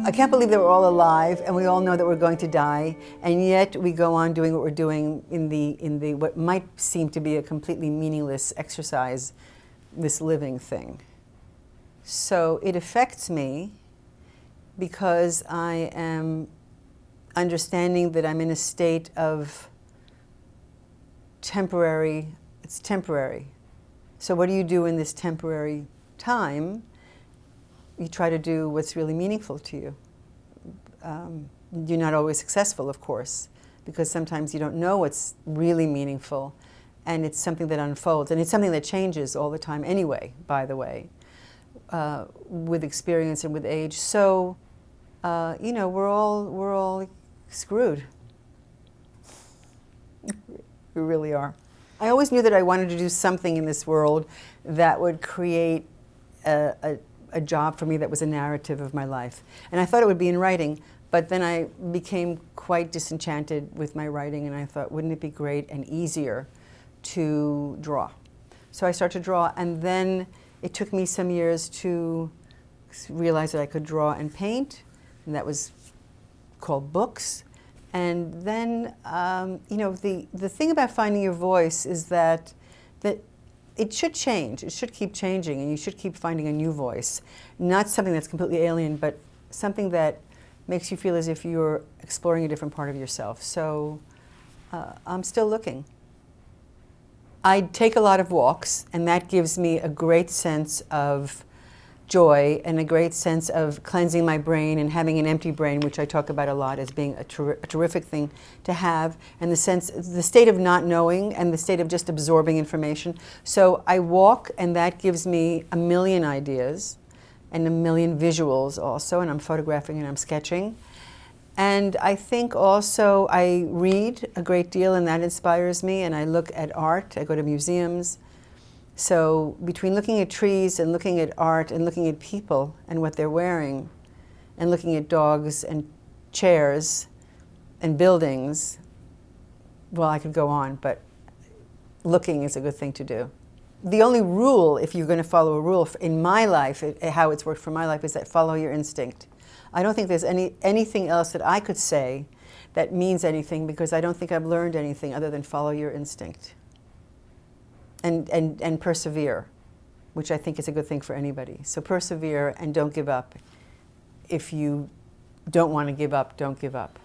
I can't believe that we're all alive and we all know that we're going to die, and yet we go on doing what we're doing in the what might seem to be a completely meaningless exercise, this living thing. So it affects me because I am understanding that I'm in a state of temporary, it's temporary. So what do you do in this temporary time? You try to do what's really meaningful to you. You're not always successful, of course, because sometimes you don't know what's really meaningful, and it's something that unfolds, and it's something that changes all the time anyway, by the way, with experience and with age. So, you know, we're all screwed. We really are. I always knew that I wanted to do something in this world that would create a job for me that was a narrative of my life. And I thought it would be in writing, but then I became quite disenchanted with my writing, and I thought, wouldn't it be great and easier to draw? So I started to draw, and then it took me some years to realize that I could draw and paint, and that was called books. And then, you know, the thing about finding your voice is that it should change. It should keep changing, and you should keep finding a new voice. Not something that's completely alien, but something that makes you feel as if you're exploring a different part of yourself. So I'm still looking. I take a lot of walks, and that gives me a great sense of joy and a great sense of cleansing my brain and having an empty brain, which I talk about a lot as being a terrific thing to have, and the state of not knowing and the state of just absorbing information. So I walk, and that gives me a million ideas and a million visuals also, and I'm photographing and I'm sketching. And I think also I read a great deal, and that inspires me, and I look at art. I go to museums. So between looking at trees and looking at art and looking at people and what they're wearing and looking at dogs and chairs and buildings, well, I could go on, but looking is a good thing to do. The only rule, if you're going to follow a rule in my life, how it's worked for my life, is that follow your instinct. I don't think there's anything else that I could say that means anything, because I don't think I've learned anything other than follow your instinct. And persevere, which I think is a good thing for anybody. So persevere and don't give up. If you don't want to give up, don't give up.